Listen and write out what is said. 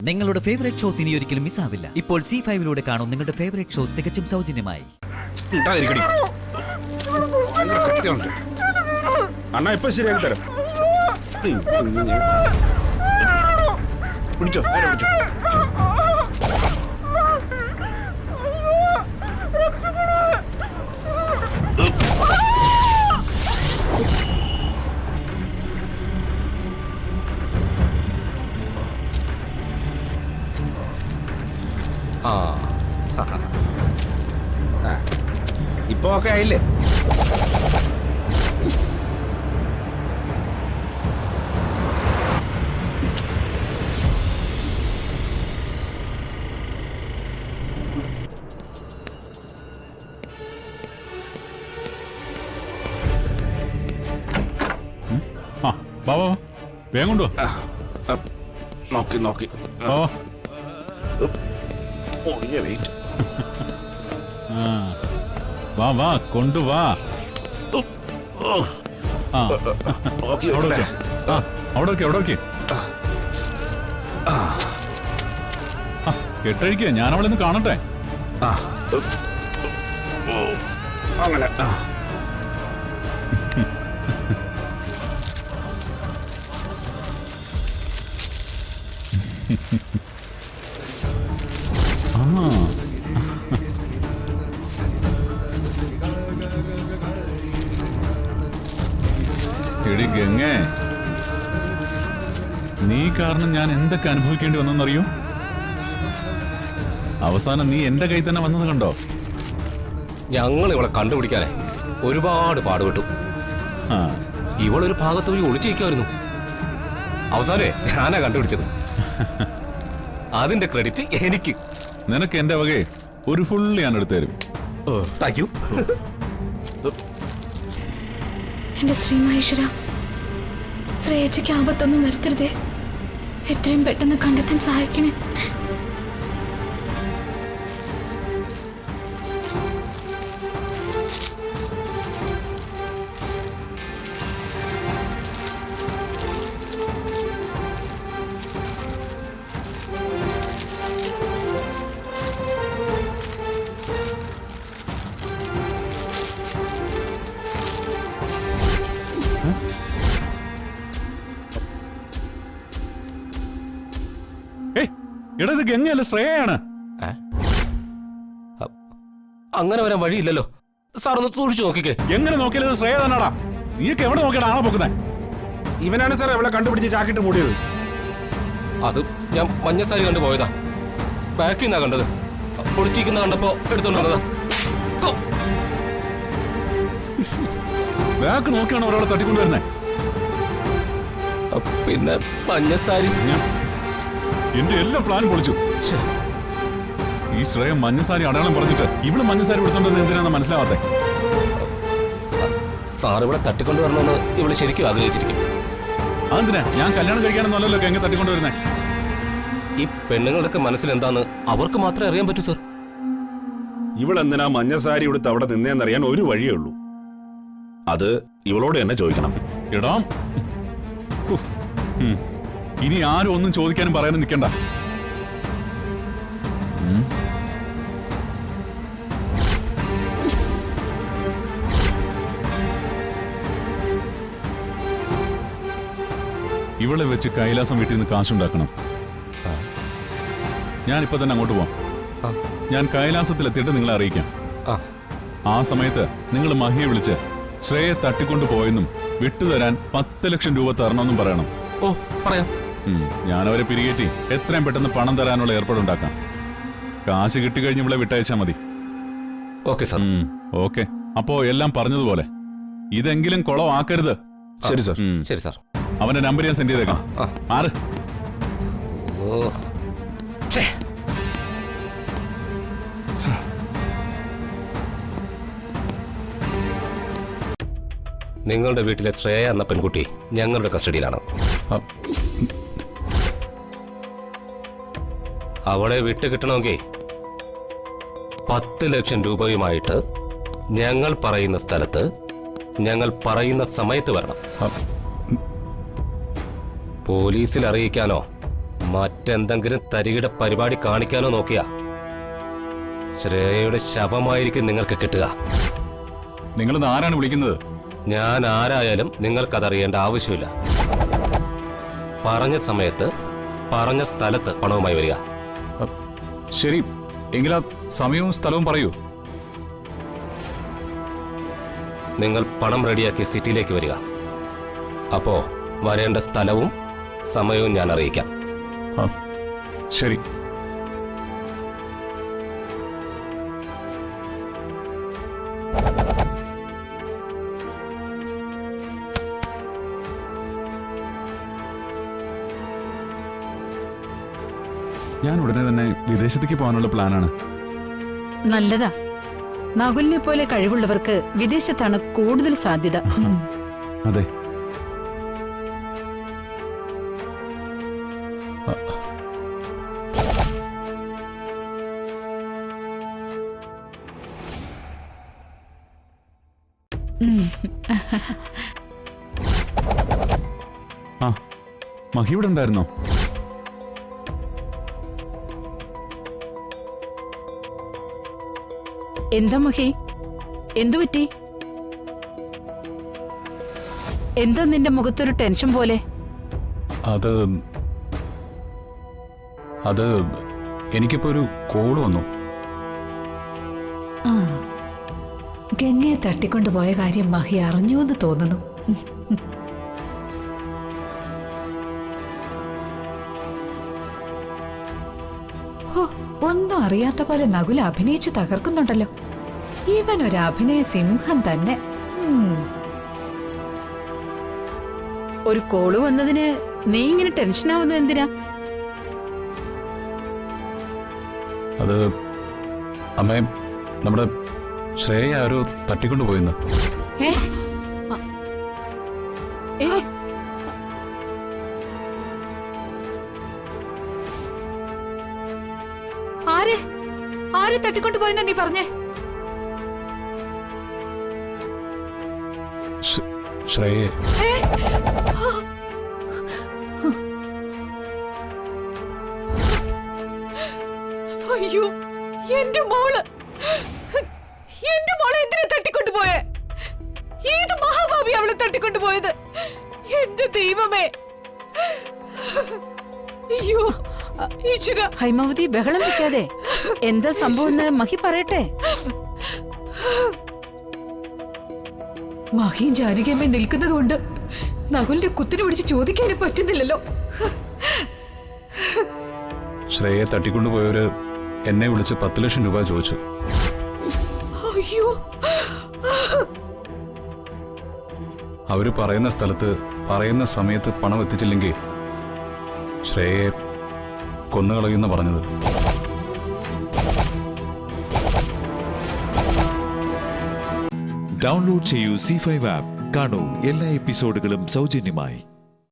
നിങ്ങളുടെ favourite shows ഇനി ഒരിക്കലും മിസ്സാവില്ല. ഇപ്പോൾ C5 കാണും നിങ്ങളുടെ ഫേവറേറ്റ് ഷോ തികച്ചും സൗജന്യമായി. അണ്ണാ ഇപ്പൊ ശരിയാക്കി തരാം. പിടിച്ചോ പിടിച്ചോ. ഇപ്പൊ ഒക്കെ ആയില്ലേ? വേഗം കൊണ്ടുവാ. നോക്കി നോക്കി വെയിറ്റ്. വാ വാ കൊണ്ടുവാ. അവിടെ ഓക്കെ കെട്ടഴിക്കുക. ഞാൻ അവളെ ഒന്ന് കാണട്ടെ. അങ്ങനെ എടി ഗംഗേ, നീ കാരണം ഞാൻ എന്തൊക്കെ അനുഭവിക്കേണ്ടി വന്നെന്നറിയോ? അവസാനം നീ എന്റെ കൈ തന്നെ വന്നത് കണ്ടോ? ഞങ്ങൾ ഇവളെ കണ്ടുപിടിക്കാനേ ഒരുപാട് പാടുപെട്ടു. ഇവളൊരു ഭാഗത്ത് ഒളിച്ചിരിക്കുമായിരുന്നു. അവസാനേ ഞാനാ കണ്ടുപിടിച്ചത്. അതിന്റെ ക്രെഡിറ്റ് എനിക്ക്. നിനക്ക് എന്റെ വകയെ ഒരു ഫുള്ള് ഞാൻ എടുത്തു തരും. Thank you. എന്റെ ശ്രീമഹേശ്വര, ശ്രേയച്ചയ്ക്ക് ആപത്തൊന്നും വരുത്തരുതേ. എത്രയും പെട്ടെന്ന് കണ്ടെത്താൻ സഹായിക്കണേ. എടാ, ഇത് ഗംഗയല്ല, ശ്രേയയാണ്. അങ്ങനെ വരാൻ വഴിയില്ലല്ലോ. സാർ ഒന്ന് സൂക്ഷിച്ചു നോക്കിക്കേ. എങ്ങനെ നോക്കിയാലും ശ്രേയ തന്നെടാ. നീക്ക് എവിടെ നോക്കിയാണ് ആളെ പൊക്കുന്നത്? ഇവനാണ് സാർ അവളെ കണ്ടുപിടിച്ച് ചാക്കിട്ട് മൂടിയത്. അത് ഞാൻ മഞ്ഞസാരി കണ്ടു പോയതാ. ബാക്കിൽ നിന്നാ കണ്ടത്. പൊളിച്ചിരിക്കുന്ന കണ്ടപ്പോ എടുത്തോണ്ടതാ. ബാക്ക് നോക്കിയാണ് ഒരാളെ തട്ടിക്കൊണ്ടുവരുന്നേ. പിന്നെ മഞ്ഞസാരി എന്റെ എല്ലാ പ്ലാനും പൊളിച്ചു. ഈ ശ്രേയ മഞ്ഞസാരി അടയാളം പറഞ്ഞിട്ട് ഇവിടെ മഞ്ഞസാരി എടുത്തോണ്ടെന്ന് എന്തിനാന്ന് മനസ്സിലാവാത്തെ? സാർ ഇവിടെ തട്ടിക്കൊണ്ടുവരണമെന്ന് ഇവള് ശരിക്കും ആഗ്രഹിച്ചിരിക്കും. അതെന്തിനാ? ഞാൻ കല്യാണം കഴിക്കാനെന്നല്ലോ ഗംഗ തട്ടിക്കൊണ്ടുവരുന്നേ. ഈ പെണ്ണുങ്ങളുടെ മനസ്സിൽ എന്താന്ന് അവർക്ക് മാത്രമേ അറിയാൻ പറ്റൂ സാർ. ഇവളെന്തിനാ മഞ്ഞസാരി എടുത്ത് അവിടെ നിന്നേന്നറിയാൻ ഒരു വഴിയേ ഉള്ളൂ. അത് ഇവളോട് തന്നെ ചോദിക്കണം. എടാ, ഇനി ആരും ഒന്നും ചോദിക്കാനും പറയാനും നിൽക്കണ്ട. ഇവളെ വെച്ച് കൈലാസം വീട്ടിൽ നിന്ന് കാശുണ്ടാക്കണം. ഞാനിപ്പോ തന്നെ അങ്ങോട്ട് പോവാം. ഞാൻ കൈലാസത്തിലെത്തിയിട്ട് നിങ്ങളെ അറിയിക്കാം. ആ സമയത്ത് നിങ്ങൾ മഹിയെ വിളിച്ച് ശ്രേയെ തട്ടിക്കൊണ്ടു പോയെന്നും വിട്ടുതരാൻ 10 ലക്ഷം രൂപ തരണമെന്നും പറയണം. ഓ, പറയാം. ഞാനവരെ പിരികേറ്റി എത്രയും പെട്ടെന്ന് പണം തരാനുള്ള ഏർപ്പാടുണ്ടാക്കാം. കാശ് കിട്ടിക്കഴിഞ്ഞ് ഇവിടെ വിട്ടയച്ചാ മതി. Okay sir. ഓക്കെ. അപ്പോ എല്ലാം പറഞ്ഞതുപോലെ ഇതെങ്കിലും കുളമാക്കരുത്. ശരി സാർ. ശരി സാർ. അവന്റെ നമ്പർ ഞാൻ സെൻഡ് ചെയ്തേക്കാം. ആറ്. നിങ്ങളുടെ വീട്ടിലെ ശ്രേയ എന്ന പെൺകുട്ടി ഞങ്ങളുടെ കസ്റ്റഡിയിലാണ്. അവളെ വിട്ട് കിട്ടണമെങ്കിൽ 10 ലക്ഷം രൂപയുമായിട്ട് ഞങ്ങൾ പറയുന്ന സ്ഥലത്ത് ഞങ്ങൾ പറയുന്ന സമയത്ത് വരണം. പോലീസിൽ അറിയിക്കാനോ മറ്റെന്തെങ്കിലും തരികിട പരിപാടി കാണിക്കാനോ നോക്കിയാ ശ്രേയയുടെ ശവമായിരിക്കും നിങ്ങൾക്ക് കിട്ടുക. നിങ്ങളിന്ന് ആരാണ് വിളിക്കുന്നത്? ഞാൻ ആരായാലും നിങ്ങൾക്കതറിയേണ്ട ആവശ്യമില്ല. പറഞ്ഞ സമയത്ത് പറഞ്ഞ സ്ഥലത്ത് പണവുമായി വരിക. ശരി, എങ്കിലാ സമയവും സ്ഥലവും പറയൂ. നിങ്ങൾ പണം റെഡിയാക്കി സിറ്റിയിലേക്ക് വരിക. അപ്പോ വരേണ്ട സ്ഥലവും സമയവും ഞാൻ അറിയിക്കാം. ശരി. ഞാൻ ഉടനെ തന്നെ വിദേശത്തേക്ക് പോകാനുള്ള പ്ലാനാണ്. നല്ലതാ. നകുലിനെ പോലെ കഴിവുള്ളവർക്ക് വിദേശത്താണ് കൂടുതൽ സാധ്യത. അതെ. ആ, മഹി ഇവിടെ ഉണ്ടായിരുന്നോ? എന്താ മഹി, എന്തു പറ്റി? എന്താ നിന്റെ മുഖത്തൊരു ടെൻഷൻ പോലെ? അത് എനിക്കിപ്പോ ഒരു കോള് വന്നു. ഗംഗയെ തട്ടിക്കൊണ്ടുപോയ കാര്യം മഹി അറിഞ്ഞു എന്ന് തോന്നുന്നു. ഒന്നും അറിയാത്ത പോലെ നകുല അഭിനയിച്ച് തകർക്കുന്നുണ്ടല്ലോ. ഇവൻ ഒരു അഭിനയ സിംഹം തന്നെ. ഒരു കോള് വന്നതിന് നീ ഇങ്ങനെ ടെൻഷനാവുന്നത് എന്തിനാ? അത് അമ്മേ, നമ്മുടെ ശ്രേയ ആരോ തട്ടിക്കൊണ്ടുപോയിന്ന്. ആരെ തട്ടിക്കൊണ്ടുപോയെന്നാ നീ പറഞ്ഞേ? ശ്രേയ. അയ്യോ, എന്റെ മോള് എന്തിനാ തട്ടിക്കൊണ്ടുപോയേ? ഏത് മഹാഭാവി അവളെ തട്ടിക്കൊണ്ടുപോയത്? എന്റെ ദൈവമേ! അയ്യോ ഈശ്വര! ഹൈമാവതി, ബഹളം വെക്കാതെ. എന്താ സംഭവം എന്ന് മഹി പറയട്ടെ. മഹിയും ജാനകിയമ്മ നിൽക്കുന്നത് കൊണ്ട് നകുലിന്റെ കുത്തിനെ പിടിച്ച് ചോദിക്കാനും പറ്റുന്നില്ലല്ലോ. ശ്രേയെ തട്ടിക്കൊണ്ടുപോയവര് എന്നെ വിളിച്ച് 10 ലക്ഷം രൂപ ചോദിച്ചു. അയ്യോ! അവര് പറയുന്ന സ്ഥലത്ത് പറയുന്ന സമയത്ത് പണം എത്തിച്ചില്ലെങ്കിൽ ശ്രേയെ കൊന്നുകളയുന്ന പറഞ്ഞത്. ഡൗൺലോഡ് ചെയ്യൂ C5 ആപ്പ്. കാണൂ എല്ലാ എപ്പിസോഡുകളും സൗജന്യമായി.